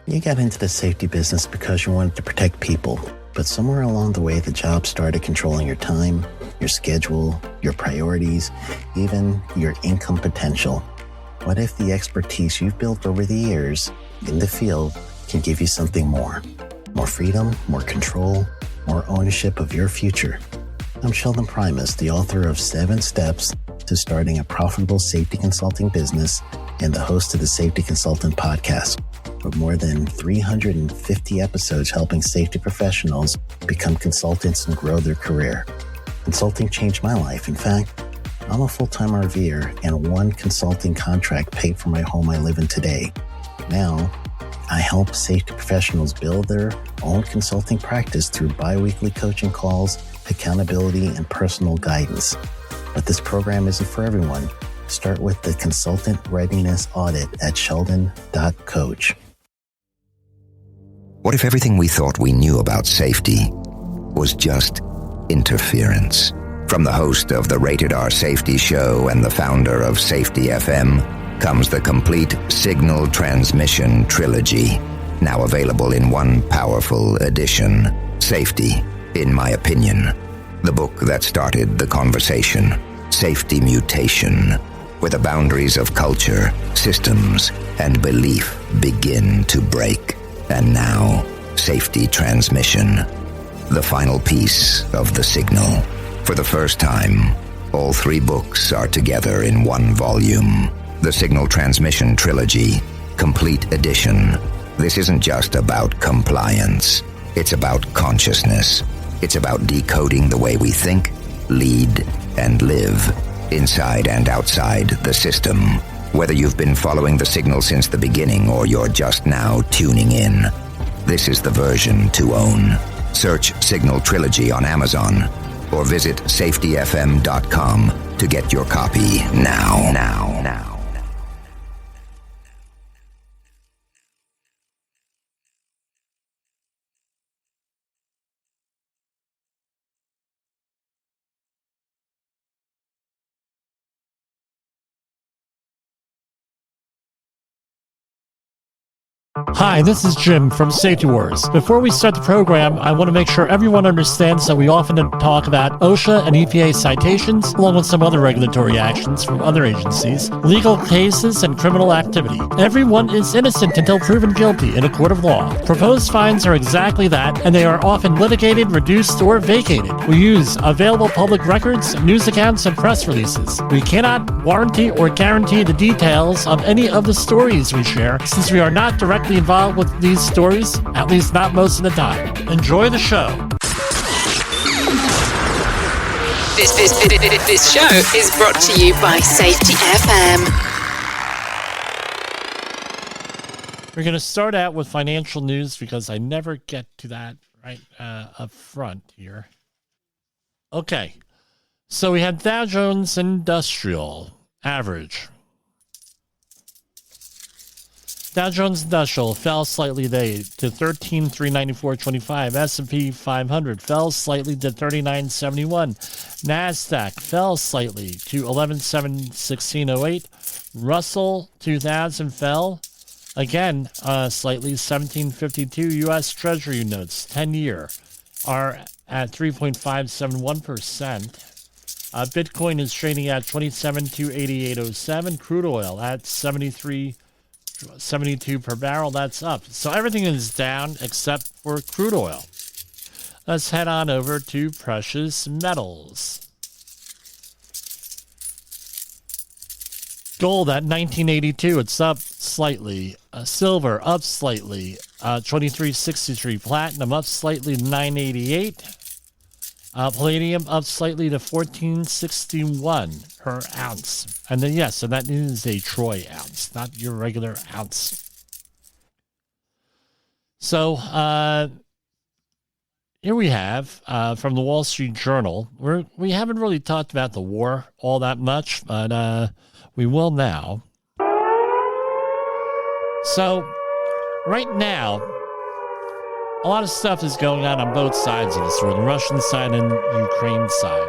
You got into the safety business because you wanted to protect people, but somewhere along the way, the job started controlling your time, your schedule, your priorities, even your income potential. What if the expertise you've built over the years in the field can give you something more? More freedom, more control, more ownership of your future. I'm Sheldon Primus, the author of 7 Steps to Starting a Profitable Safety Consulting Business and the host of the Safety Consultant Podcast, with more than 350 episodes helping safety professionals become consultants and grow their career. Consulting changed my life. In fact, I'm a full-time RVer, and one consulting contract paid for my home I live in today. Now, I help safety professionals build their own consulting practice through bi-weekly coaching calls, accountability, and personal guidance. But this program isn't for everyone. Start with the Consultant Readiness Audit at sheldon.coach. What if everything we thought we knew about safety was just interference? From the host of the Rated R Safety Show and the founder of Safety FM comes the complete Signal Transmission Trilogy, now available in one powerful edition. Safety, in my opinion, the book that started the conversation. Safety Mutation, where the boundaries of culture, systems, and belief begin to break. And now, Safety Transmission, the final piece of the signal. For the first time, all 3 books are together in one volume. The Signal Transmission Trilogy, Complete Edition. This isn't just about compliance. It's about consciousness. It's about decoding the way we think, lead, and live, inside and outside the system. Whether you've been following the signal since the beginning or you're just now tuning in, this is the version to own. Search Signal Trilogy on Amazon or visit safetyfm.com to get your copy now. Hi, this is Jim from Safety Wars. Before we start the program, I want to make sure everyone understands that we often talk about OSHA and EPA citations, along with some other regulatory actions from other agencies, legal cases, and criminal activity. Everyone is innocent until proven guilty in a court of law. Proposed fines are exactly that, and they are often litigated, reduced, or vacated. We use available public records, news accounts, and press releases. We cannot warranty or guarantee the details of any of the stories we share, since we are not directly involved with these stories, at least not most of the time. Enjoy the show. This show is brought to you by Safety FM. We're going to start out with financial news because I never get to that right up front here. Okay, so we had Dow Jones Industrial average. Dow Jones Industrial fell slightly today to 13,394.25. S&P 500 fell slightly to 39.71. NASDAQ fell slightly to 11,716.08. Russell 2000 fell again slightly, 1752. U.S. Treasury notes 10-year are at 3.571%. Bitcoin is trading at 27,288.07. Crude oil at 72 per barrel. That's up. So everything is down except for crude oil. Let's head on over to precious metals. Gold at 1982. It's up slightly. Silver up slightly. 2363. Platinum up slightly to 988. Palladium up slightly to 1461 per ounce. And then, yes, so that is a troy ounce, not your regular ounce. So, here we have from the Wall Street Journal. We haven't really talked about the war all that much, but we will now. So, right now, a lot of stuff is going on both sides of this war, the Russian side and Ukraine side.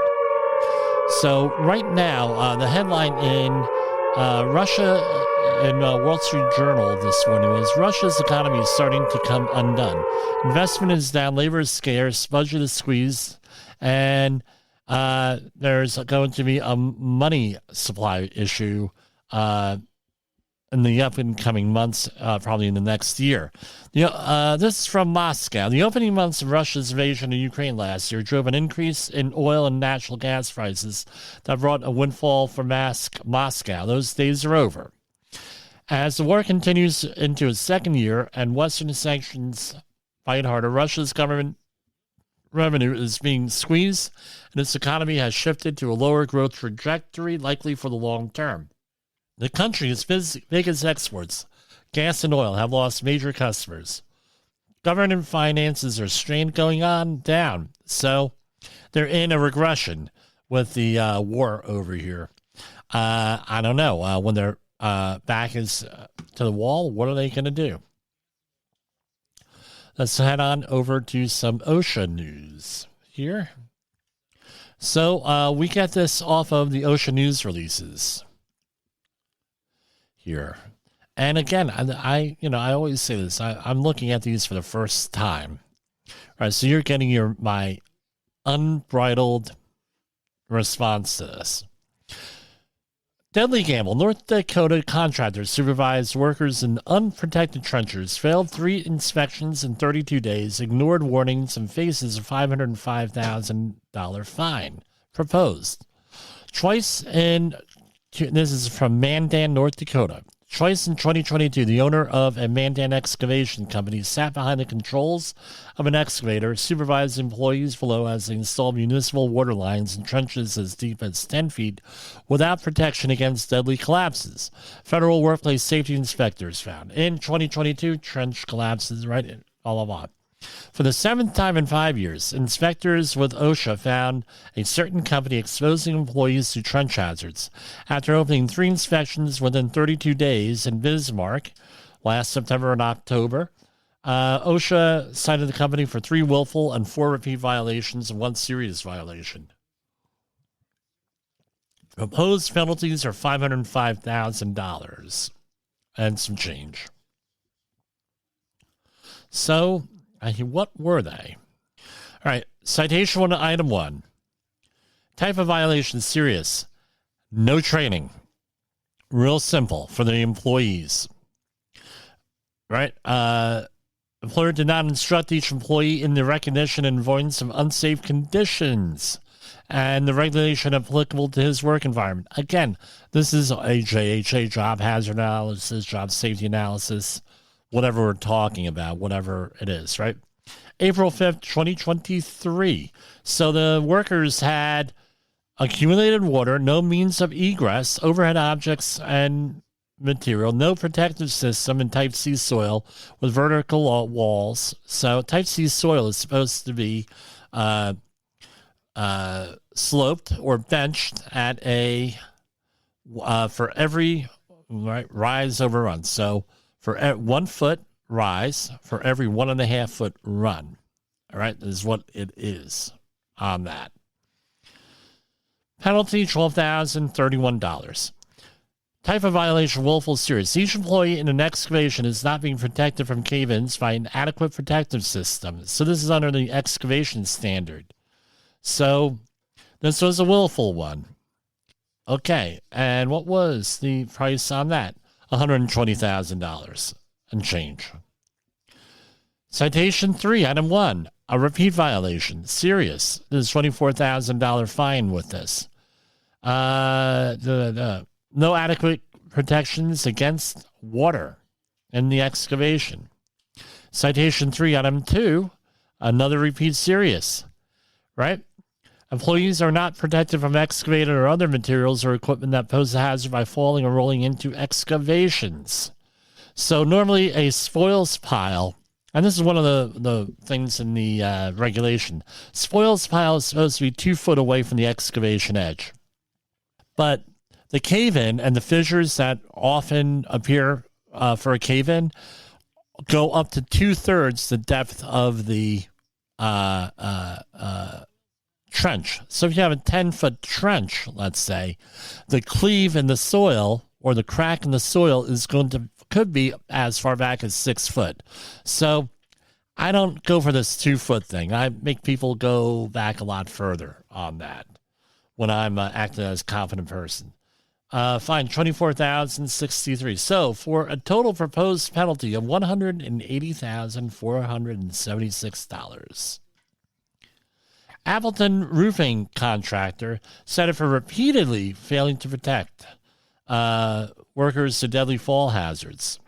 So right now, the headline in Russia, in Wall Street Journal this morning, was Russia's economy is starting to come undone. Investment is down, labor is scarce, budget is squeezed, and there's going to be a money supply issue in the upcoming months, probably in the next year. This is from Moscow. The opening months of Russia's invasion of Ukraine last year drove an increase in oil and natural gas prices that brought a windfall for Moscow. Those days are over. As the war continues into its second year and Western sanctions fight harder, Russia's government revenue is being squeezed and its economy has shifted to a lower growth trajectory, likely for the long term. The country's biggest exports, gas and oil, have lost major customers. Government finances are strained going on down, so they're in a regression with the war over here. I don't know. When their back is to the wall, what are they going to do? Let's head on over to some OSHA news here. So we get this off of the OSHA news releases here. And again, I always say this. I'm looking at these for the first time. All right, so you're getting my unbridled response to this. Deadly gamble. North Dakota contractors supervised workers in unprotected trenches, failed 3 inspections in 32 days, ignored warnings, and faces a $505,000 fine proposed. This is from Mandan, North Dakota. Twice in 2022, the owner of a Mandan excavation company sat behind the controls of an excavator, supervised employees below as they installed municipal water lines in trenches as deep as 10 feet without protection against deadly collapses. Federal workplace safety inspectors found. In 2022, trench collapses, right? All of For the 7th time in 5 years, inspectors with OSHA found a certain company exposing employees to trench hazards. After opening 3 inspections within 32 days in Bismarck last September and October, OSHA cited the company for 3 willful and 4 repeat violations and 1 serious violation. Proposed penalties are $505,000 and some change. So, what were they? All right, citation 1, item 1. Type of violation, serious. No training. Real simple for the employees. Right? Employer did not instruct each employee in the recognition and avoidance of unsafe conditions and the regulation applicable to his work environment. Again, this is a JHA, job hazard analysis, job safety analysis, whatever we're talking about, whatever it is, right? April 5th, 2023. So the workers had accumulated water, no means of egress, overhead objects and material, no protective system in type C soil with vertical walls. So type C soil is supposed to be sloped or benched at for every rise over run. So for 1 foot rise for every 1.5 foot run. All right, this is what it is on that. Penalty, $12,031. Type of violation, willful, serious. Each employee in an excavation is not being protected from cave-ins by an adequate protective system. So this is under the excavation standard. So this was a willful one. Okay, and what was the price on that? $120,000 and change. Citation 3, item 1, a repeat violation, serious. There's $24,000 fine with this. No adequate protections against water in the excavation. Citation 3, item 2, another repeat, serious. Right? Employees are not protected from excavated or other materials or equipment that pose a hazard by falling or rolling into excavations. So normally a spoils pile, and this is one of the things in the regulation, spoils pile is supposed to be 2 foot away from the excavation edge. But the cave-in and the fissures that often appear for a cave-in go up to 2/3 the depth of the trench. So if you have a 10-foot trench, let's say, the cleave in the soil or the crack in the soil could be as far back as 6 foot. So I don't go for this 2 foot thing. I make people go back a lot further on that when I'm acting as a confident person. Fine, $24,063. So for a total proposed penalty of $180,476. Appleton roofing contractor cited for repeatedly failing to protect workers to deadly fall hazards.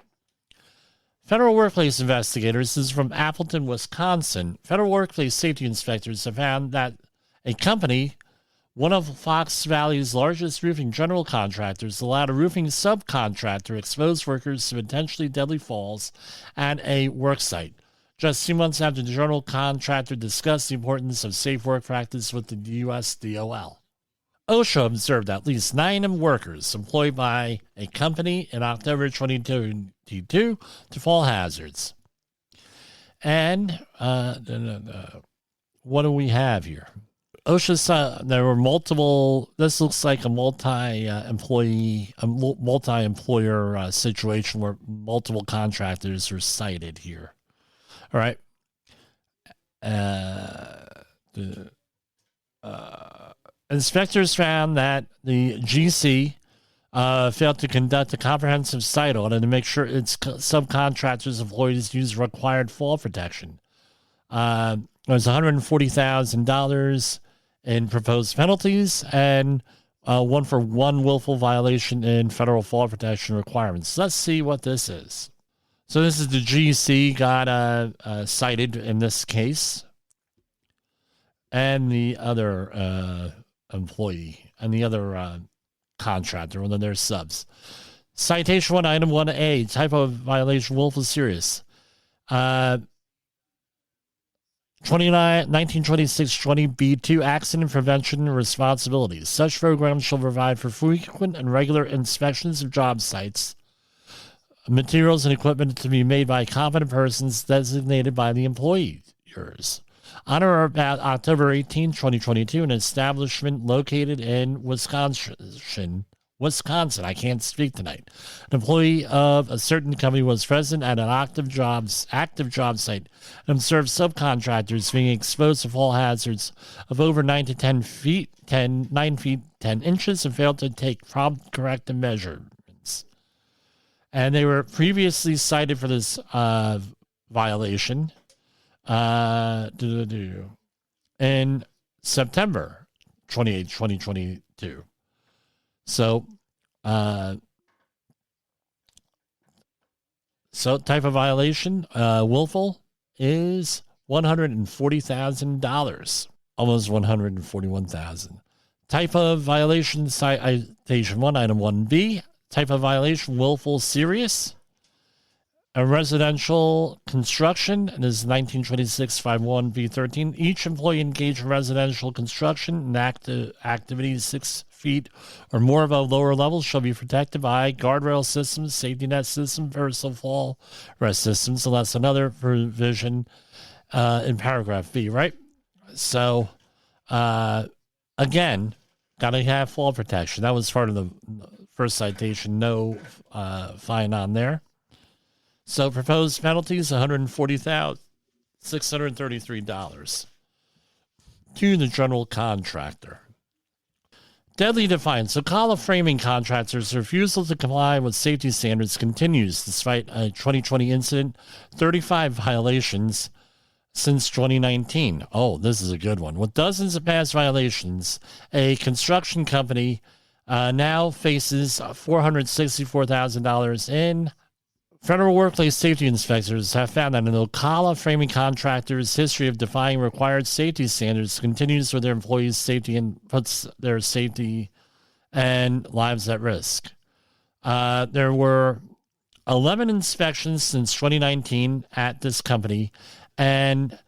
Federal workplace investigators, this is from Appleton, Wisconsin. Federal workplace safety inspectors have found that a company, one of Fox Valley's largest roofing general contractors, allowed a roofing subcontractor expose workers to potentially deadly falls at a work site. Just 2 months after the general contractor discussed the importance of safe work practice with the U.S. DOL. OSHA observed at least 9 workers employed by a company in October 2022 to fall hazards. And what do we have here? OSHA, there were multiple, this looks like a multi-employer situation where multiple contractors are cited here. All right. Inspectors found that the GC failed to conduct a comprehensive site audit to make sure its subcontractors' employees use required fall protection. It was $140,000 in proposed penalties and one for one willful violation in federal fall protection requirements. Let's see what this is. So this is the GC got cited in this case, and the other employee and the other contractor, one of their subs. Citation 1, item 1A, type of violation, willful serious. 1926-20B2, accident prevention responsibilities. Such programs shall provide for frequent and regular inspections of job sites, materials and equipment to be made by competent persons designated by the employers. On or about October 18, 2022, an establishment located in Wisconsin, I can't speak tonight. An employee of a certain company was present at an active job site and observed subcontractors being exposed to fall hazards of over 9 to 10 feet, 9 feet, 10 inches, and failed to take prompt corrective measurements. And they were previously cited for this violation in September 28, 2022. So type of violation, willful, is $140,000, almost $141,000. Type of violation, citation 1, item 1B. Type of violation, willful, serious. A residential construction, and this is 1926-51B13. Each employee engaged in residential construction and activities 6 feet or more above lower levels shall be protected by guardrail systems, safety net systems, personal fall rest systems, unless another provision in paragraph B, right? So, again, got to have fall protection. That was part of the first citation, no fine on there. So proposed penalties, $140,633 to the general contractor. Deadly defiance. Ocala framing contractors' refusal to comply with safety standards continues despite a 2020 incident, 35 violations since 2019. Oh, this is a good one. With dozens of past violations, a construction company now faces $464,000 in. Federal workplace safety inspectors have found that an Ocala framing contractor's history of defying required safety standards continues with their employees' safety and puts their safety and lives at risk. There were 11 inspections since 2019 at this company, and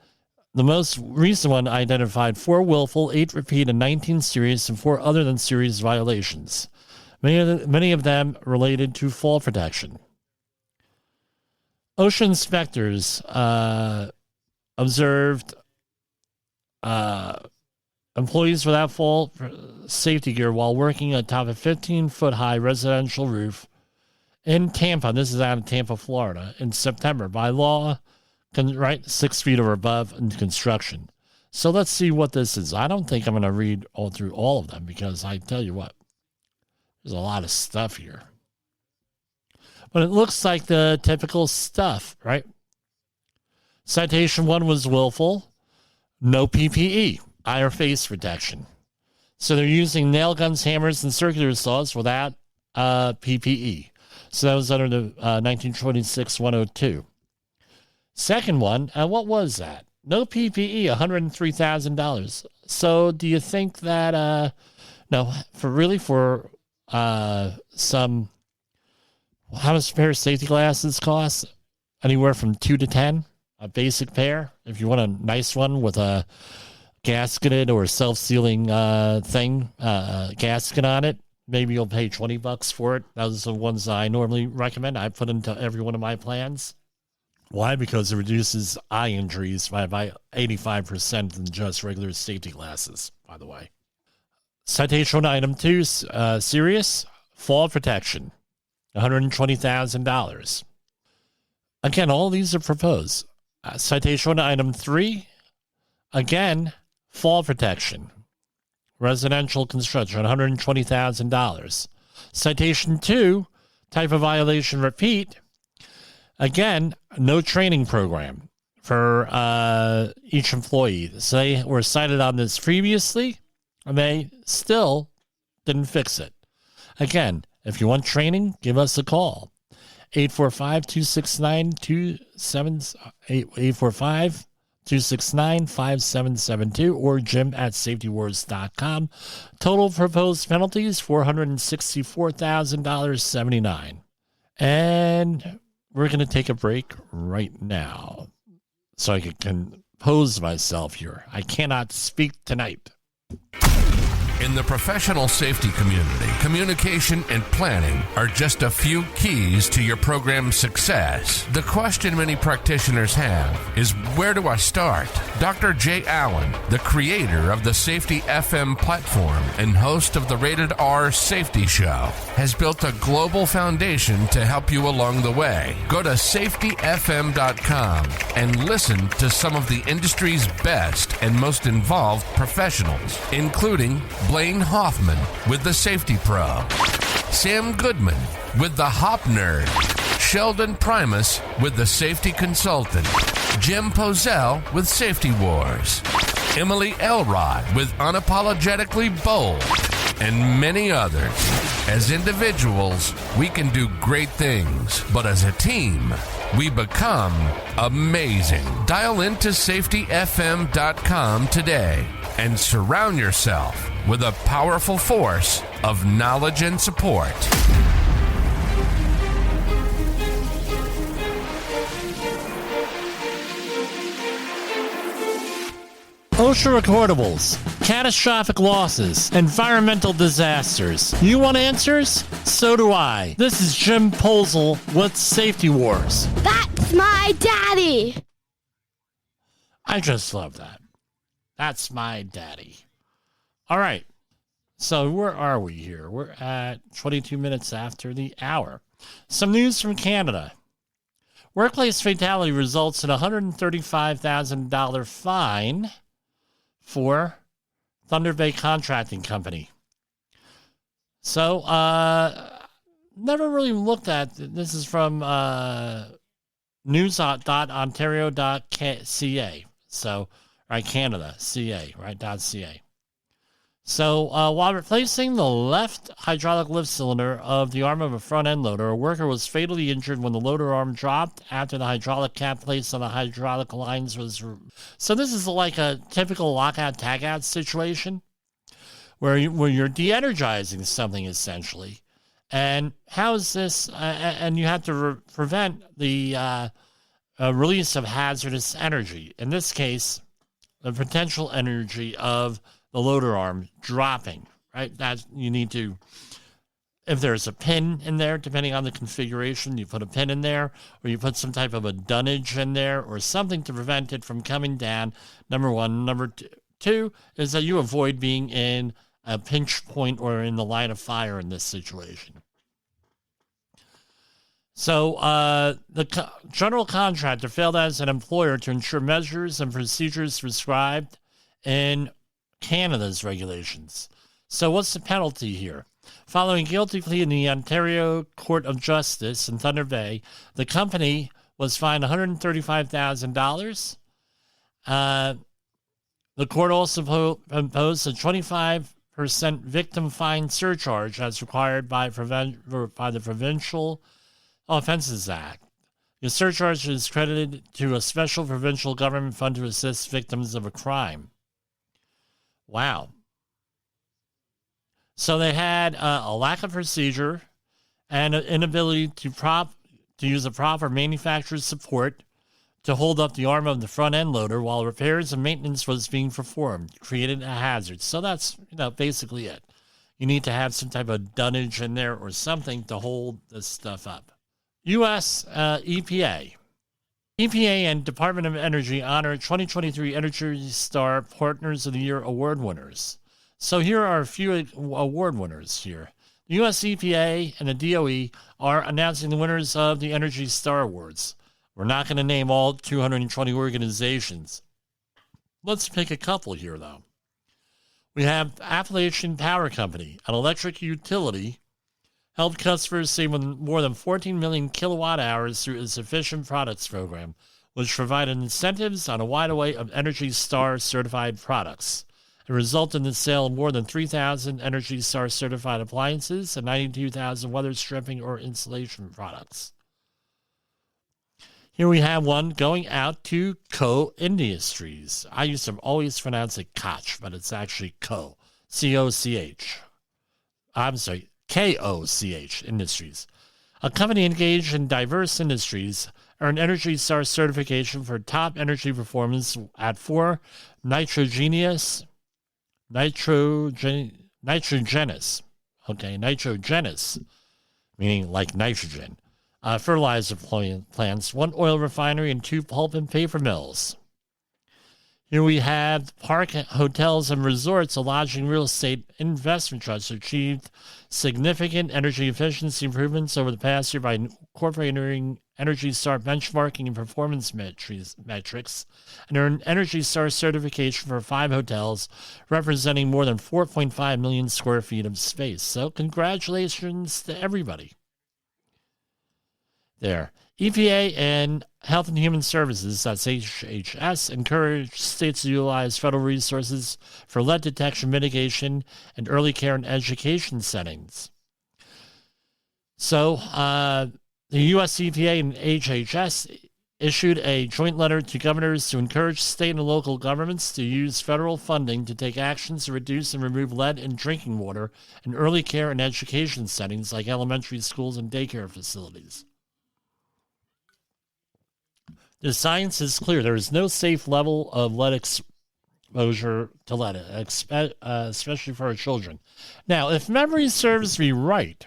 the most recent one identified 4 willful, 8 repeat, and 19 serious, and 4 other than serious violations. Many of them related to fall protection. OSHA inspectors observed Employees without full safety gear while working atop a 15-foot-high residential roof in Tampa. This is out of Tampa, Florida, in September. By law, 6 feet or above in construction. So let's see what this is. I don't think I'm going to read through all of them because I tell you what, there's a lot of stuff here. But it looks like the typical stuff, right? Citation 1 was willful, no PPE. Eye or face protection. So they're using nail guns, hammers, and circular saws without PPE. So that was under the 1926-102. Second one, what was that? No PPE, $103,000. So do you think that, for some, how much a pair of safety glasses cost? Anywhere from 2 to 10, a basic pair. If you want a nice one with a gasketed or self-sealing gasket on it, maybe you'll pay $20 for it. Those are the ones I normally recommend. I put into every one of my plans. Why? Because it reduces eye injuries by 85% than just regular safety glasses, by the way. Citation item 2, serious fall protection, $120,000. Again, all these are proposed. Citation item 3, again, fall protection, residential construction, $120,000. Citation 2, type of violation repeat. Again, no training program for each employee. So they were cited on this previously, and they still didn't fix it. Again, if you want training, give us a call. 845-269-5772 or jim@safetywars.com. Total proposed penalties, $464,000.79. And we're going to take a break right now so I can compose myself here. I cannot speak tonight. In the professional safety community, communication and planning are just a few keys to your program's success. The question many practitioners have is, where do I start? Dr. Jay Allen, the creator of the Safety FM platform and host of the Rated R Safety Show, has built a global foundation to help you along the way. Go to safetyfm.com and listen to some of the industry's best and most involved professionals, including Blaine Hoffman with the Safety Pro, Sam Goodman with the Hop Nerd, Sheldon Primus with the Safety Consultant, Jim Pozell with Safety Wars, Emily Elrod with Unapologetically Bold, and many others. As individuals, we can do great things, but as a team, we become amazing. Dial into safetyfm.com today and surround yourself with a powerful force of knowledge and support. OSHA recordables, catastrophic losses, environmental disasters. You want answers? So do I. This is Jim Posel with Safety Wars. That's my daddy. I just love that. That's my daddy. All right. So where are we here? We're at 22 minutes after the hour. Some news from Canada. Workplace fatality results in a $135,000 fine for Thunder Bay Contracting Company. So, never really looked at, this is from news.ontario.ca. So, right, Canada, CA, right, .ca. So, while replacing the left hydraulic lift cylinder of the arm of a front-end loader, a worker was fatally injured when the loader arm dropped after the hydraulic cap placed on the hydraulic lines was... So this is like a typical lockout-tagout situation where you're de-energizing something, essentially. And how is this... and you have to prevent the release of hazardous energy. In this case, the potential energy of the loader arm dropping, right? That you need to, if there's a pin in there, depending on the configuration, you put a pin in there, or you put some type of a dunnage in there, or something to prevent it from coming down, number one. Number 2 is that you avoid being in a pinch point or in the line of fire in this situation. So the general contractor failed as an employer to ensure measures and procedures prescribed in Canada's regulations. So what's the penalty here? Following a guilty plea in the Ontario Court of Justice in Thunder Bay, the company was fined $135,000. The court also imposed a 25% victim fine surcharge as required by the Provincial Offenses Act. The surcharge is credited to a special provincial government fund to assist victims of a crime. Wow. So they had a lack of procedure and an inability to use a proper manufacturer's support to hold up the arm of the front end loader while repairs and maintenance was being performed, created a hazard. So that's basically it. You need to have some type of dunnage in there or something to hold this stuff up. U.S. EPA. EPA and Department of Energy honor 2023 Energy Star Partners of the Year award winners. So here are a few award winners here. The U.S. EPA and the DOE are announcing the winners of the Energy Star Awards. We're not going to name all 220 organizations. Let's pick a couple here, though. We have Appalachian Power Company, an electric utility, helped customers save more than 14 million kilowatt hours through its Efficient Products program, which provided incentives on a wide array of Energy Star certified products. It resulted in the sale of more than 3,000 Energy Star certified appliances and 92,000 weather stripping or insulation products. Here we have one going out to Co Industries. I used to always pronounce it Koch, but it's actually Co. C-O-C-H. I'm sorry, K-O-C-H Industries. A company engaged in diverse industries earned Energy Star certification for top energy performance at 4 nitrogenous, meaning like nitrogen, fertilizer plants, 1 oil refinery, and 2 pulp and paper mills. Here we have Park Hotels and Resorts, a lodging real estate investment trust, achieved significant energy efficiency improvements over the past year by incorporating Energy Star benchmarking and performance metrics, and earned Energy Star certification for 5 hotels, representing more than 4.5 million square feet of space. So congratulations to everybody there. EPA and Health and Human Services, that's HHS, encourage states to utilize federal resources for lead detection, mitigation, and early care and education settings. So the U.S. EPA and HHS issued a joint letter to governors to encourage state and local governments to use federal funding to take actions to reduce and remove lead in drinking water in early care and education settings like elementary schools and daycare facilities. The science is clear. There is no safe level of lead exposure to lead, especially for our children. Now, if memory serves me right,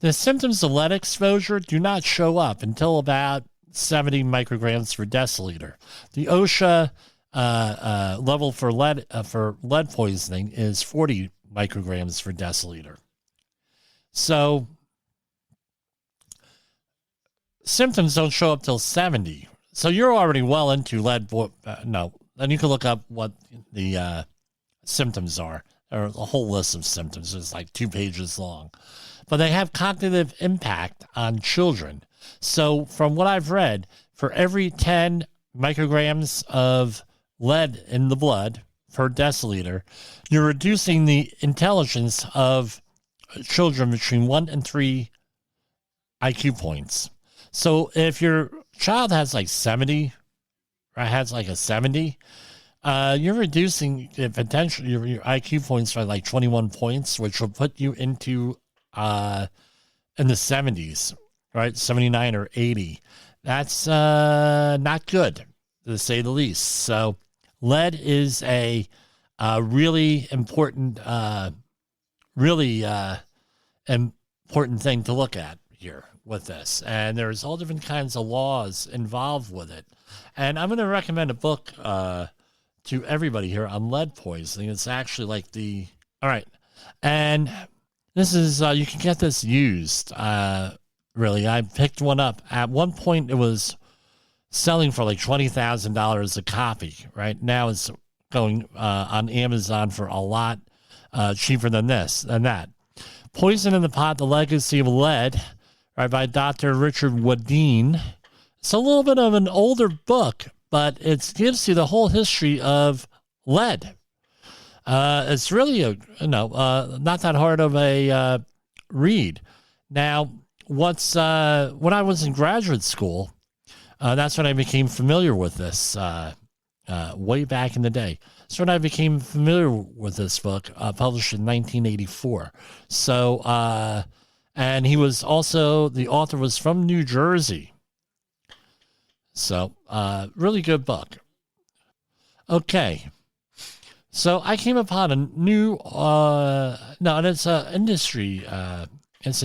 the symptoms of lead exposure do not show up until about 70 micrograms per deciliter. The OSHA level for lead poisoning is 40 micrograms per deciliter. So symptoms don't show up till 70. So you're already well into lead. Then you can look up what the symptoms are. There are a whole list of symptoms. It's like 2 pages long. But they have cognitive impact on children. So from what I've read, for every 10 micrograms of lead in the blood per deciliter, you're reducing the intelligence of children between 1 and 3 IQ points. So if your child has like 70, or has like a 70, you're reducing the potential your IQ points by like 21 points, which will put you into in the 70s, right? 79 or 80. That's not good, to say the least. So lead is a really important thing to look at here with this. And there's all different kinds of laws involved with it. And I'm going to recommend a book to everybody here on lead poisoning. It's actually like all right. And this is, you can get this used. Really, I picked one up. At one point, it was selling for like $20,000 a copy. Right now, it's going on Amazon for a lot cheaper than that. Poison in the Pot: The Legacy of Lead, right, by Dr. Richard Wadeen. It's a little bit of an older book, but it gives you the whole history of lead. It's really not that hard of a read. Now, when I was in graduate school, that's when I became familiar with this. Way back in the day, that's when I became familiar with this book, published in 1984. So, and he was also, the author was from New Jersey. So, really good book. Okay. So I came upon a new, and it's an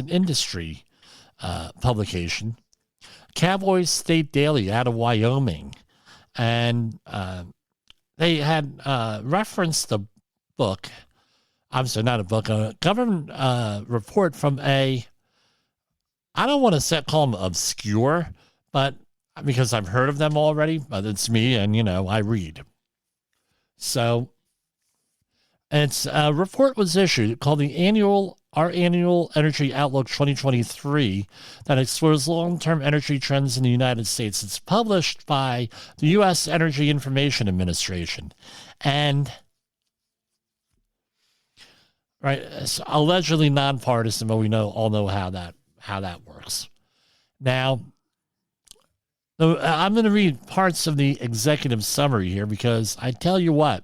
industry publication, Cowboy State Daily out of Wyoming. And they had referenced the book, obviously not a book, a government report from I don't want to call them obscure, but because I've heard of them already, but it's me and, I read. So a report was issued called Our Annual Energy Outlook 2023 that explores long-term energy trends in the United States. It's published by the U.S. Energy Information Administration. And, right, it's allegedly nonpartisan, but we all know how that works. Now, I'm going to read parts of the executive summary here because I tell you what,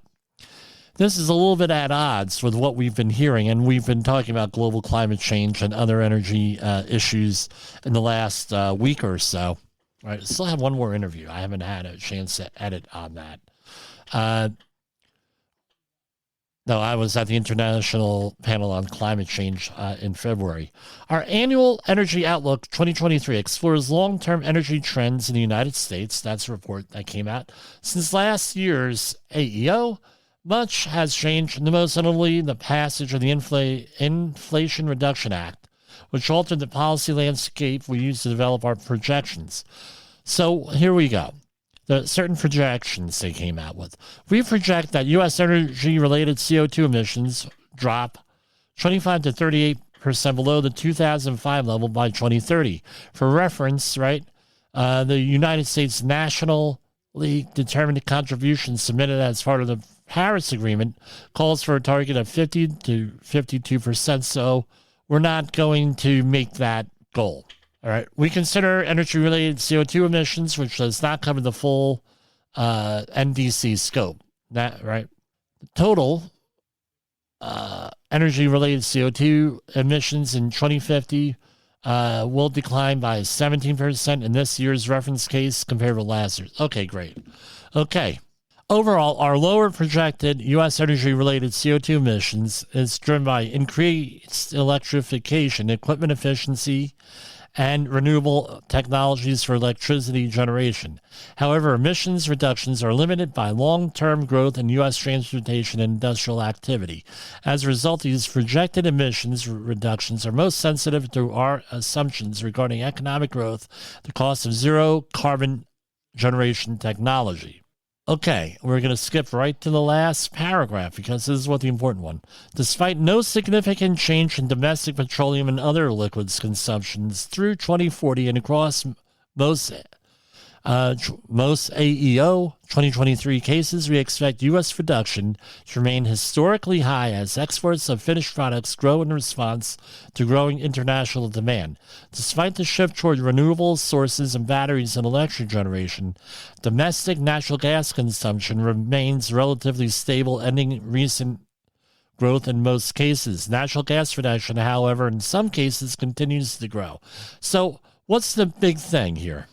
this is a little bit at odds with what we've been hearing, and we've been talking about global climate change and other energy issues in the last week or so. All right, I still have one more interview. I haven't had a chance to edit on that. No, I was at the International Panel on Climate Change in February. Our Annual Energy Outlook 2023 explores long-term energy trends in the United States. That's a report that came out. Since last year's AEO, much has changed, and the most notably the passage of the Inflation Reduction Act, which altered the policy landscape we use to develop our projections. So here we go. The certain projections they came out with. We project that U.S. energy-related CO2 emissions drop 25 to 38% below the 2005 level by 2030. For reference, right, the United States nationally determined contribution submitted as part of the Paris Agreement calls for a target of 50 to 52%, so we're not going to make that goal. All right. We consider energy-related CO2 emissions, which does not cover the full NDC scope. That right. The total energy-related CO2 emissions in 2050 will decline by 17% in this year's reference case compared with last year's. Okay, great. Okay. Overall, our lower projected U.S. energy-related CO2 emissions is driven by increased electrification, equipment efficiency, and renewable technologies for electricity generation. However, emissions reductions are limited by long-term growth in U.S. transportation and industrial activity. As a result, these projected emissions reductions are most sensitive to our assumptions regarding economic growth, the cost of zero-carbon generation technology. Okay, we're going to skip right to the last paragraph because this is what the important one. Despite no significant change in domestic petroleum and other liquids consumptions through 2040 and across most AEO 2023 cases, we expect U.S. production to remain historically high as exports of finished products grow in response to growing international demand. Despite the shift toward renewable sources and batteries and electric generation, domestic natural gas consumption remains relatively stable, ending recent growth in most cases. Natural gas production, however, in some cases continues to grow. So what's the big thing here?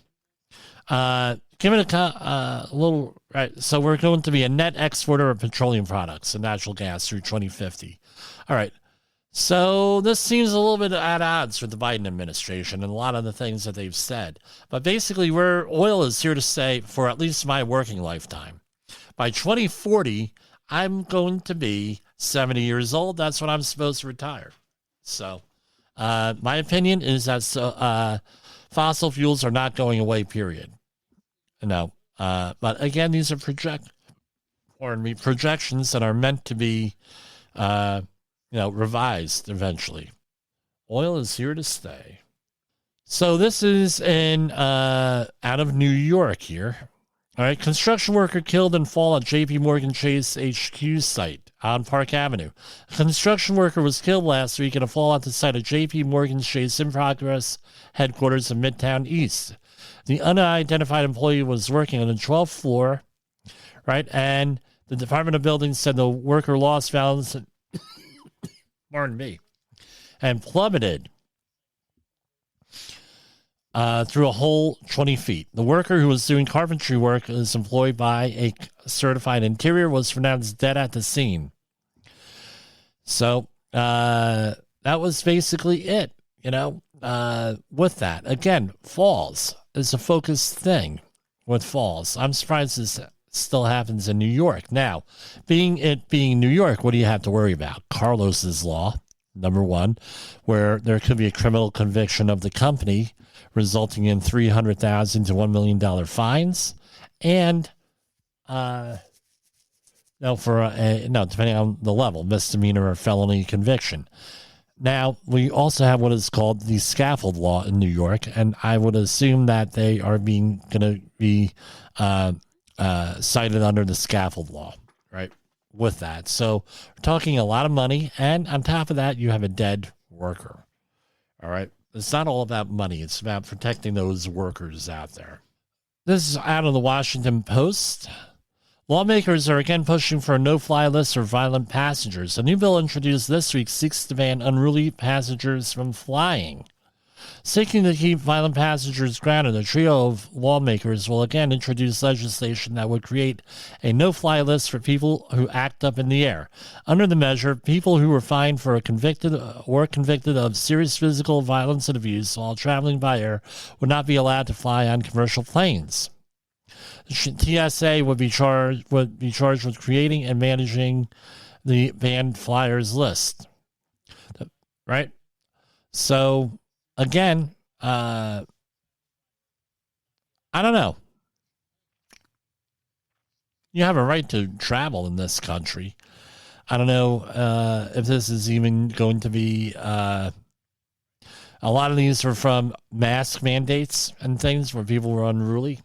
Give it a little, right. So we're going to be a net exporter of petroleum products and natural gas through 2050. All right. So this seems a little bit at odds with the Biden administration and a lot of the things that they've said. But basically, oil is here to stay for at least my working lifetime. By 2040, I'm going to be 70 years old. That's when I'm supposed to retire. So, my opinion is that fossil fuels are not going away, period. No. But again, these are projections that are meant to be, revised eventually. Oil is here to stay. So this is out of New York here. All right, construction worker killed in fall at J.P. Morgan Chase HQ site on Park Avenue. A construction worker was killed last week in a fall at the site of J.P. Morgan Chase in Progress headquarters in Midtown East. The unidentified employee was working on the 12th floor, right? And the Department of Buildings said the worker lost balance, pardon me, and plummeted through a hole 20 feet. The worker, who was doing carpentry work, is employed by a certified interior, was pronounced dead at the scene. So that was basically it, with that. Again, falls is a focused thing with falls. I'm surprised this still happens in New York. Now, being New York, what do you have to worry about? Carlos's Law, number one, where there could be a criminal conviction of the company, resulting in $300,000 to $1 million fines, and depending on the level, misdemeanor or felony conviction. Now, we also have what is called the scaffold law in New York, and I would assume that they are going to be cited under the scaffold law, right, with that. So we're talking a lot of money, and on top of that, you have a dead worker, all right? It's not all about money. It's about protecting those workers out there. This is out of the Washington Post. Lawmakers are again pushing for a no-fly list for violent passengers. A new bill introduced this week seeks to ban unruly passengers from flying. Seeking to keep violent passengers grounded, a trio of lawmakers will again introduce legislation that would create a no-fly list for people who act up in the air. Under the measure, people who were fined for convicted of serious physical violence and abuse while traveling by air would not be allowed to fly on commercial planes. The TSA would be charged with creating and managing the banned flyers list. Right? So again, I don't know. You have a right to travel in this country. I don't know if this is even going to be... a lot of these are from mask mandates and things where people were unruly.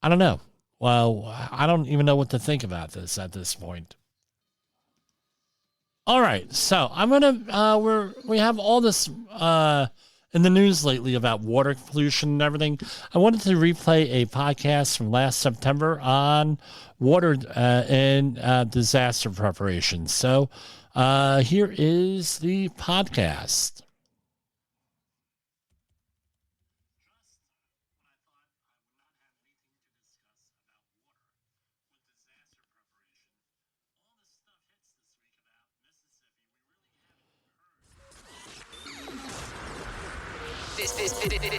I don't know. Well, I don't even know what to think about this at this point. All right, so I'm gonna we have all this in the news lately about water pollution and everything. I wanted to replay a podcast from last September on water and disaster preparation. So here is the podcast.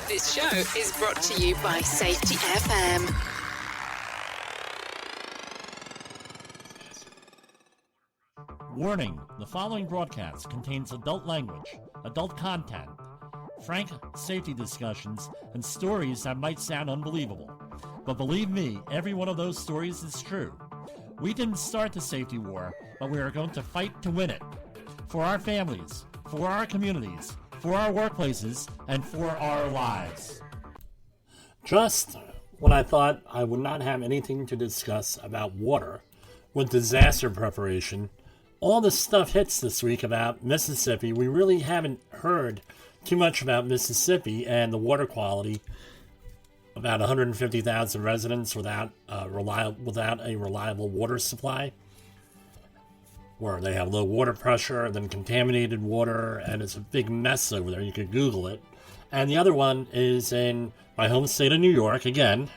This show is brought to you by Safety FM. Warning, the following broadcast contains adult language, adult content, frank safety discussions, and stories that might sound unbelievable. But believe me, every one of those stories is true. We didn't start the safety war, but we are going to fight to win it. For our families, for our communities, for our workplaces, and for our lives. Just when I thought I would not have anything to discuss about water with disaster preparation, all this stuff hits this week about Mississippi. We really haven't heard too much about Mississippi and the water quality. About 150,000 residents without a reliable water supply, where they have low water pressure, then contaminated water, and it's a big mess over there. You could Google it. And the other one is in my home state of New York, again,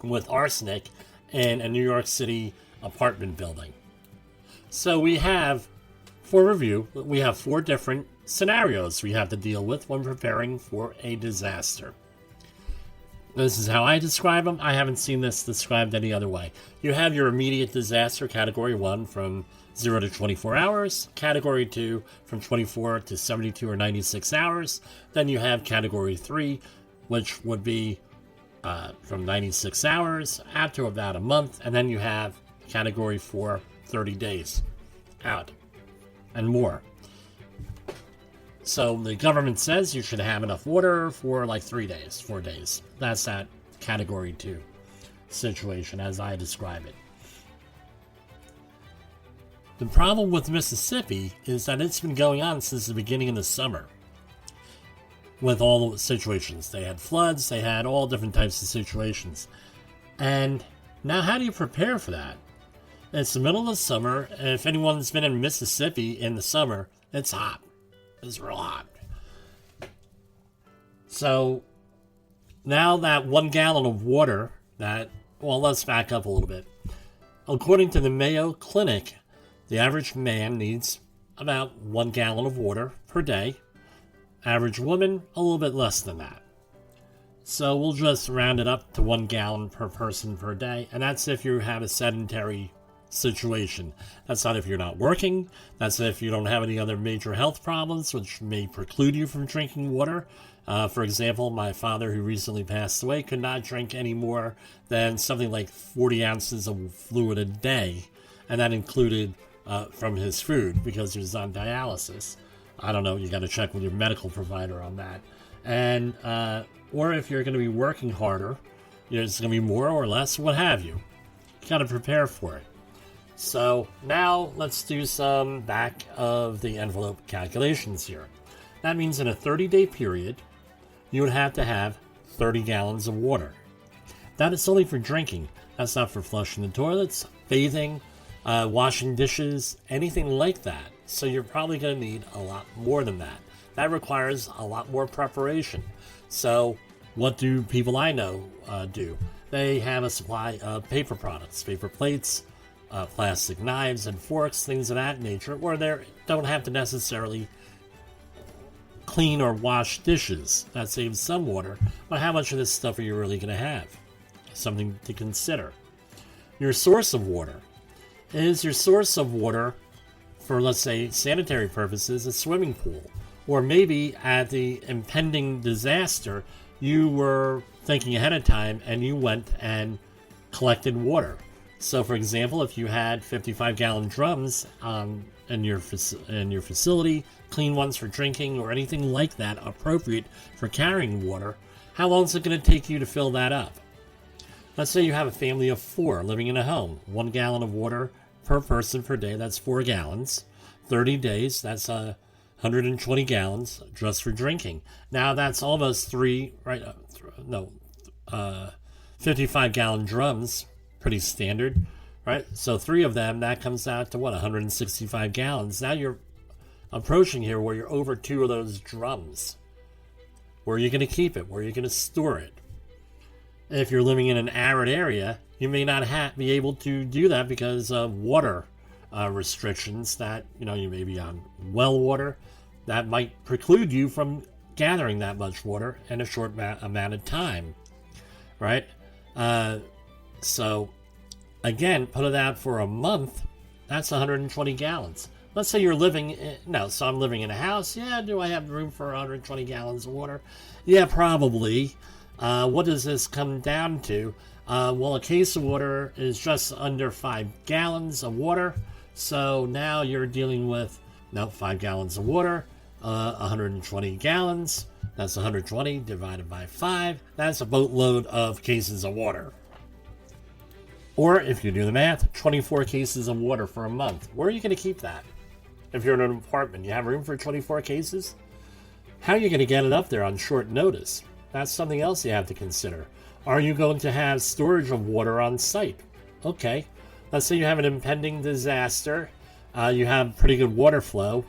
with arsenic in a New York City apartment building. So we have, for review, we have 4 different scenarios we have to deal with when preparing for a disaster. This is how I describe them. I haven't seen this described any other way. You have your immediate disaster, Category 1, from 0 to 24 hours. Category 2, from 24 to 72 or 96 hours. Then you have Category 3, which would be from 96 hours out to about a month. And then you have Category 4, 30 days out and more. So the government says you should have enough water for like 3 days, 4 days. That's that Category 2 situation as I describe it. The problem with Mississippi is that it's been going on since the beginning of the summer. With all the situations. They had floods, they had all different types of situations. And now how do you prepare for that? It's the middle of the summer, and if anyone's been in Mississippi in the summer, it's hot. It's real hot. So now that 1 gallon of water let's back up a little bit. According to the Mayo Clinic, the average man needs about 1 gallon of water per day. Average woman, a little bit less than that. So we'll just round it up to 1 gallon per person per day, and that's if you have a sedentary situation. That's not if you're not working. That's if you don't have any other major health problems which may preclude you from drinking water. For example, my father, who recently passed away, could not drink any more than something like 40 ounces of fluid a day, and that included from his food because he was on dialysis. I don't know, you got to check with your medical provider on that. And or if you're going to be working harder, it's going to be more or less, what have you. You got to prepare for it. So now let's do some back of the envelope calculations here. That means in a 30-day period, you would have to have 30 gallons of water. That is only for drinking. That's not for flushing the toilets, bathing, washing dishes, anything like that. So you're probably going to need a lot more than that. That requires a lot more preparation. So what do people I know do? They have a supply of paper products, paper plates, plastic knives and forks, things of that nature, where they don't have to necessarily clean or wash dishes. That saves some water, but how much of this stuff are you really going to have? Something to consider. Your source of water. Is your source of water, for let's say sanitary purposes, a swimming pool? Or maybe at the impending disaster, you were thinking ahead of time and you went and collected water. So, for example, if you had 55-gallon drums in your facility, clean ones for drinking or anything like that appropriate for carrying water, how long is it going to take you to fill that up? Let's say you have a family of 4 living in a home. 1 gallon of water per person per day, that's 4 gallons. 30 days, that's 120 gallons just for drinking. Now that's almost 55-gallon drums. Pretty standard, right? So 3 of them, that comes out to 165 gallons. Now you're approaching here where you're over 2 of those drums. Where are you going to keep it? Where are you going to store it? If you're living in an arid area, you may not be able to do that because of water restrictions that, you may be on well water. That might preclude you from gathering that much water in a short amount of time, right? So, again, put it out for a month, that's 120 gallons. Let's say you're living, I'm living in a house. Yeah, do I have room for 120 gallons of water? Yeah, probably. What does this come down to? Well, a case of water is just under 5 gallons of water. So now you're dealing with, 5 gallons of water, 120 gallons. That's 120 divided by 5. That's a boatload of cases of water. Or, if you do the math, 24 cases of water for a month. Where are you going to keep that? If you're in an apartment, you have room for 24 cases? How are you going to get it up there on short notice? That's something else you have to consider. Are you going to have storage of water on site? Okay, let's say you have an impending disaster. You have pretty good water flow,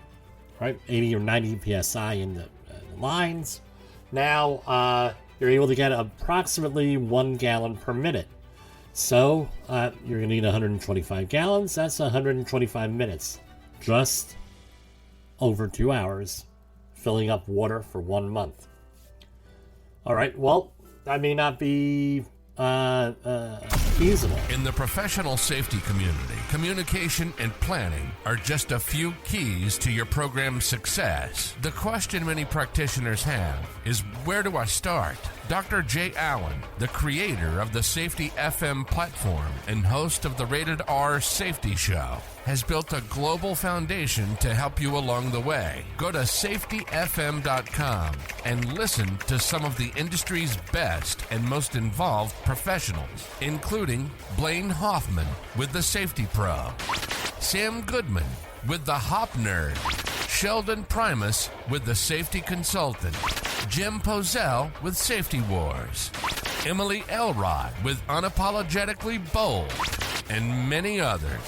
right? 80 or 90 psi in the lines. Now, you're able to get approximately 1 gallon per minute. So, you're going to need 125 gallons. That's 125 minutes. Just over 2 hours filling up water for 1 month. All right, well, that may not be feasible. In the professional safety community, communication and planning are just a few keys to your program's success. The question many practitioners have is, where do I start? Dr. Jay Allen, the creator of the Safety FM platform and host of the Rated R Safety Show, has built a global foundation to help you along the way. Go to safetyfm.com and listen to some of the industry's best and most involved professionals, including Blaine Hoffman with the Safety Pro, Sam Goodman with the Hop Nerd, Sheldon Primus with the Safety Consultant, Jim Pozell with Safety Wars, Emily Elrod with Unapologetically Bold, and many others.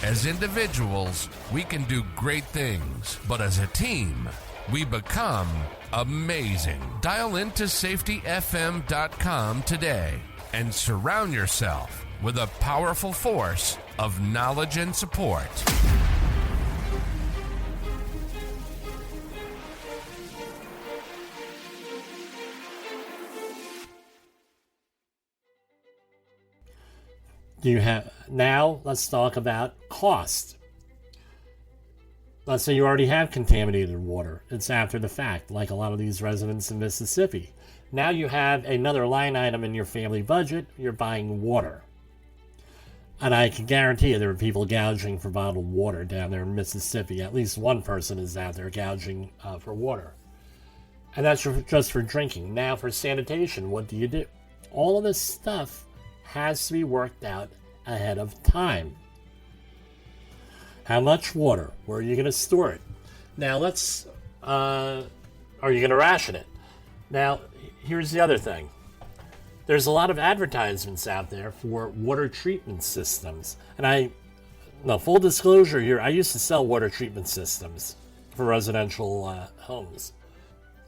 As individuals, we can do great things, but as a team, we become amazing. Dial into safetyfm.com today and surround yourself with a powerful force of knowledge and support. Now let's talk about cost. Let's say you already have contaminated water. It's after the fact, like a lot of these residents in Mississippi. Now you have another line item in your family budget. You're buying water. And I can guarantee you there are people gouging for bottled water down there in Mississippi. At least one person is out there gouging for water. And that's just for drinking. Now for sanitation, what do you do? All of this stuff has to be worked out ahead of time. How much water? Where are you going to store it? Now are you going to ration it? Now, here's the other thing. There's a lot of advertisements out there for water treatment systems. And full disclosure here, I used to sell water treatment systems for residential homes.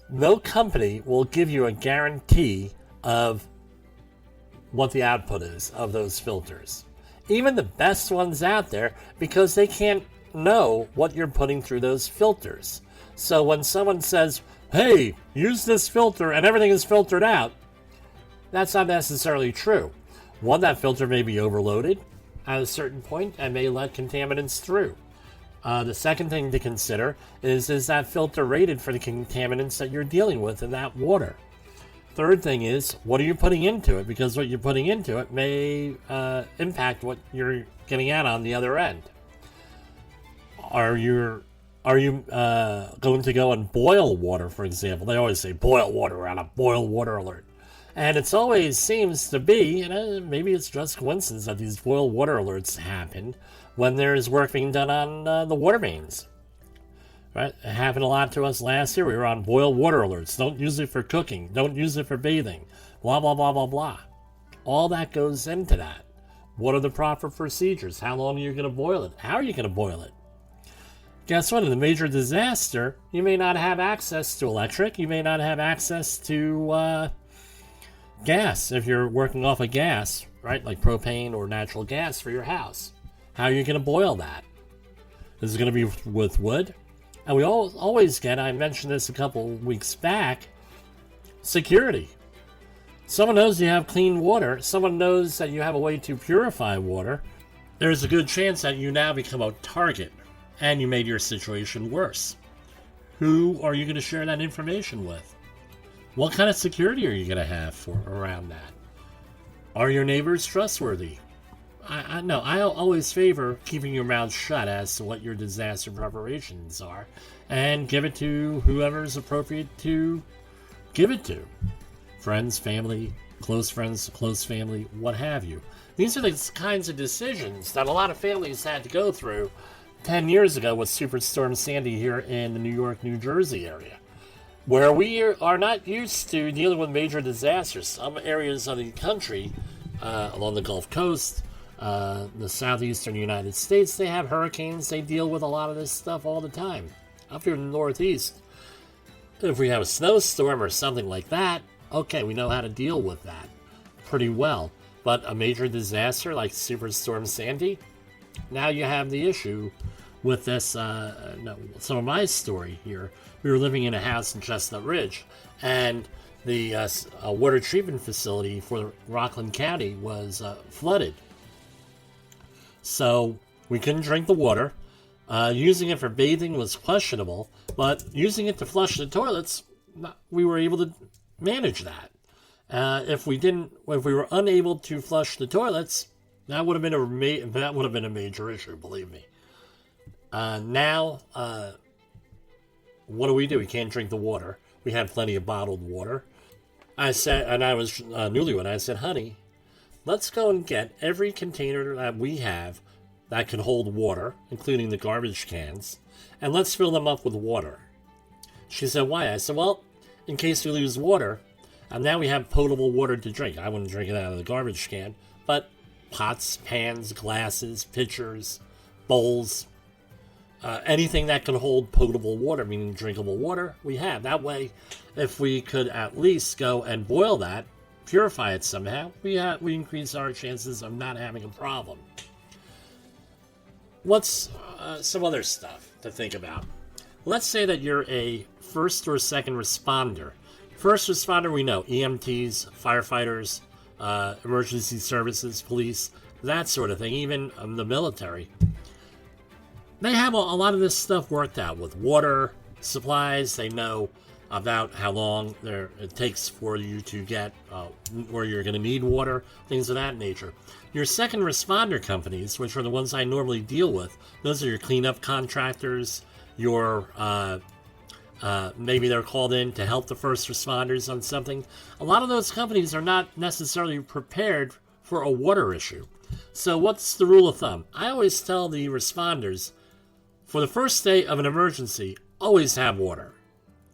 No company will give you a guarantee of what the output is of those filters. Even the best ones out there, because they can't know what you're putting through those filters. So when someone says, hey, use this filter and everything is filtered out, that's not necessarily true. One, that filter may be overloaded at a certain point and may let contaminants through. The second thing to consider is that filter rated for the contaminants that you're dealing with in that water? Third thing is, what are you putting into it? Because what you're putting into it may impact what you're getting out on the other end. Are you going to go and boil water, for example? They always say boil water, we're on a boil water alert. And it always seems to be, maybe it's just coincidence that these boil water alerts happen when there's work being done on the water mains. Right? It happened a lot to us last year. We were on boil water alerts. Don't use it for cooking. Don't use it for bathing. Blah, blah, blah, blah, blah. All that goes into that. What are the proper procedures? How long are you going to boil it? How are you going to boil it? Guess what? In a major disaster, you may not have access to electric. You may not have access to gas if you're working off of gas, right? Like propane or natural gas for your house. How are you going to boil that? Is it going to be with wood? And we always get, I mentioned this a couple weeks back, security. Someone knows you have clean water. Someone knows that you have a way to purify water. There's a good chance that you now become a target and you made your situation worse. Who are you going to share that information with? What kind of security are you going to have around that? Are your neighbors trustworthy? I know, I always favor keeping your mouth shut as to what your disaster preparations are, and give it to whoever's appropriate to give it to. Friends, family, close friends, close family, what have you. These are the kinds of decisions that a lot of families had to go through 10 years ago with Superstorm Sandy here in the New York, New Jersey area, where we are not used to dealing with major disasters. Some areas of the country, along the Gulf Coast, the southeastern United States, they have hurricanes. They deal with a lot of this stuff all the time. Up here in the Northeast, if we have a snowstorm or something like that, okay, we know how to deal with that pretty well. But a major disaster like Superstorm Sandy, now you have the issue with this. Some of my story here, we were living in a house in Chestnut Ridge, and the water treatment facility for Rockland County was flooded. So we couldn't drink the water. Using it for bathing was questionable, but using it to flush the toilets, we were able to manage that. If we were unable to flush the toilets, that would have been a major issue. Believe me. Now, what do? We can't drink the water. We have plenty of bottled water. I said, and I was newlywed. I said, honey, let's go and get every container that we have that can hold water, including the garbage cans, and let's fill them up with water. She said, why? I said, well, in case we lose water, and now we have potable water to drink. I wouldn't drink it out of the garbage can, but pots, pans, glasses, pitchers, bowls, anything that can hold potable water, meaning drinkable water, we have. That way, if we could at least go and boil that, purify it somehow, we increase our chances of not having a problem. What's some other stuff to think about? Let's say that you're a first or second responder. First responder, we know, EMTs, firefighters, emergency services, police, that sort of thing, even the military. They have a lot of this stuff worked out with water supplies. They know about how long it takes for you to get where you're going to need water, things of that nature. Your second responder companies, which are the ones I normally deal with, those are your cleanup contractors, your maybe they're called in to help the first responders on something. A lot of those companies are not necessarily prepared for a water issue. So what's the rule of thumb? I always tell the responders, for the first day of an emergency, always have water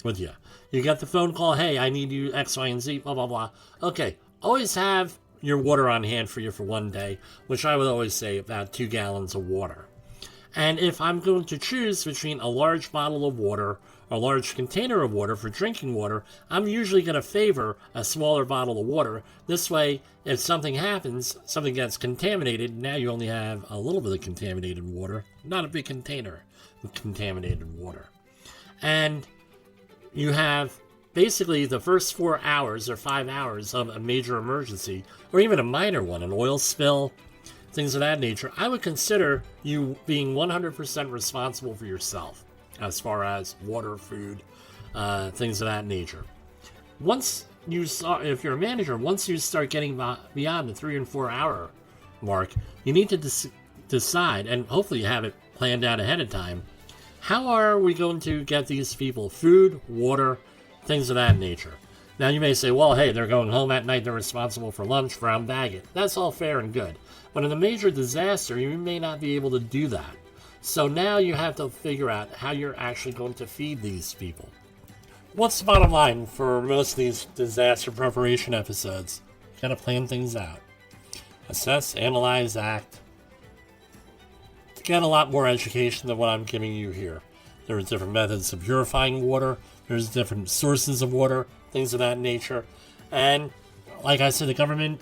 with you. You get the phone call, hey, I need you X, Y, and Z, blah, blah, blah. Okay, always have your water on hand for you for one day, which I would always say about 2 gallons of water. And if I'm going to choose between a large bottle of water or a large container of water for drinking water, I'm usually going to favor a smaller bottle of water. This way, if something happens, something gets contaminated, now you only have a little bit of contaminated water, not a big container of contaminated water. And you have basically the first 4 hours or 5 hours of a major emergency, or even a minor one, an oil spill, things of that nature. I would consider you being 100% responsible for yourself as far as water, food, things of that nature. If you're a manager, once you start getting beyond the 3 and 4 hour mark, you need to decide, and hopefully you have it planned out ahead of time, how are we going to get these people food, water, things of that nature? Now you may say, well, hey, they're going home at night, they're responsible for lunch, brown bag it. That's all fair and good. But in a major disaster, you may not be able to do that. So now you have to figure out how you're actually going to feed these people. What's the bottom line for most of these disaster preparation episodes? You gotta plan things out. Assess, analyze, act. To get a lot more education than what I'm giving you here. There's different methods of purifying water. There's different sources of water, things of that nature. And like I said, the government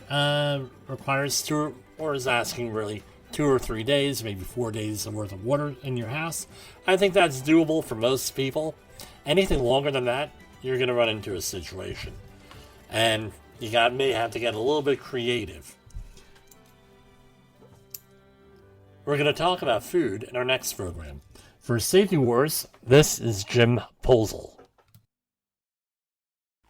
requires is asking really 2 or 3 days, maybe 4 days worth of water in your house. I think that's doable for most people. Anything longer than that, you're going to run into a situation. And you may have to get a little bit creative. We're going to talk about food in our next program. For Safety Wars, this is Jim Posel.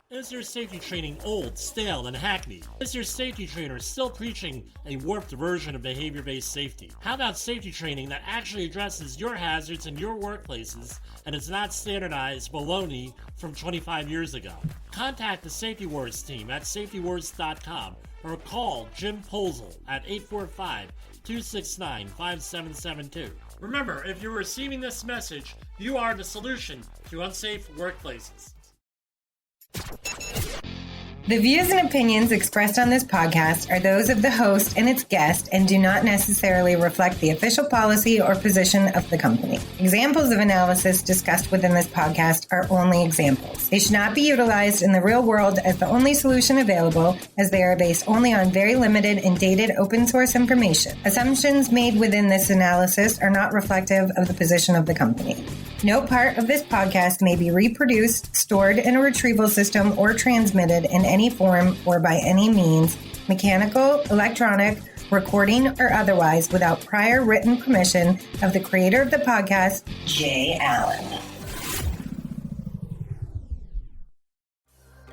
Is your safety training old, stale, and hackneyed? Is your safety trainer still preaching a warped version of behavior-based safety? How about safety training that actually addresses your hazards in your workplaces and is not standardized baloney from 25 years ago? Contact the Safety Wars team at safetywars.com or call Jim Posel at 845-269-5772. Remember, if you're receiving this message, you are the solution to unsafe workplaces. The views and opinions expressed on this podcast are those of the host and its guest and do not necessarily reflect the official policy or position of the company. Examples of analysis discussed within this podcast are only examples. They should not be utilized in the real world as the only solution available, as they are based only on very limited and dated open source information. Assumptions made within this analysis are not reflective of the position of the company. No part of this podcast may be reproduced, stored in a retrieval system, or transmitted in any form or by any means, mechanical, electronic, recording, or otherwise, without prior written permission of the creator of the podcast, Jay Allen.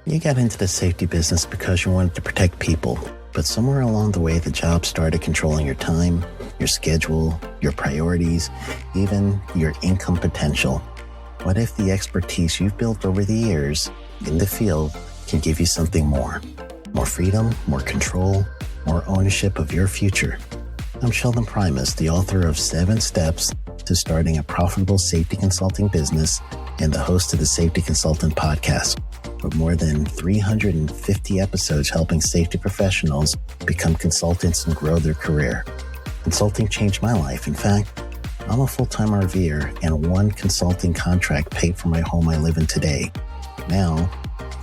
You got into the safety business because you wanted to protect people, but somewhere along the way, the job started controlling your time, your schedule, your priorities, even your income potential. What if the expertise you've built over the years in the field can give you something more? More freedom, more control, more ownership of your future. I'm Sheldon Primus, the author of 7 Steps to Starting a Profitable Safety Consulting Business and the host of the Safety Consultant Podcast, with more than 350 episodes helping safety professionals become consultants and grow their career. Consulting changed my life. In fact, I'm a full-time RVer, and one consulting contract paid for my home I live in today. Now,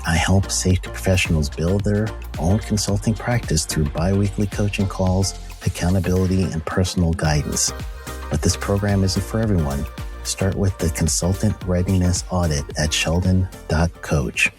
I help safety professionals build their own consulting practice through bi-weekly coaching calls, accountability, and personal guidance. But this program isn't for everyone. Start with the Consultant Readiness Audit at sheldon.coach.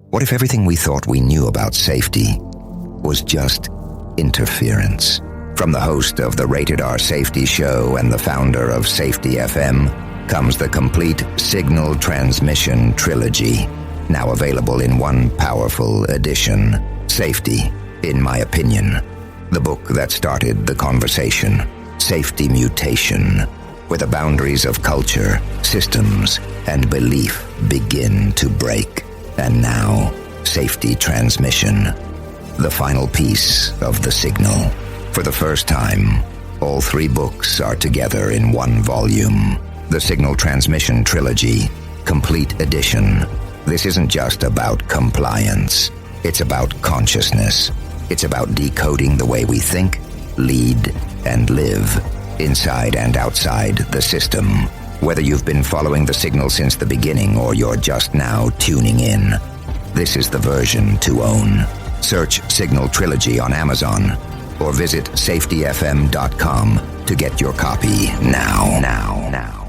What if everything we thought we knew about safety was just interference? From the host of the Rated R Safety Show and the founder of Safety FM comes the complete signal transmission trilogy, now available in one powerful edition. Safety, in my opinion, the book that started the conversation. Safety Mutation, where the boundaries of culture, systems, and belief begin to break. And now, Safety Transmission, the final piece of the signal. For the first time, all 3 books are together in one volume. The Signal Transmission Trilogy, Complete Edition. This isn't just about compliance. It's about consciousness. It's about decoding the way we think, lead, and live, inside and outside the system. Whether you've been following the signal since the beginning or you're just now tuning in, this is the version to own. Search Signal Trilogy on Amazon or visit safetyfm.com to get your copy now.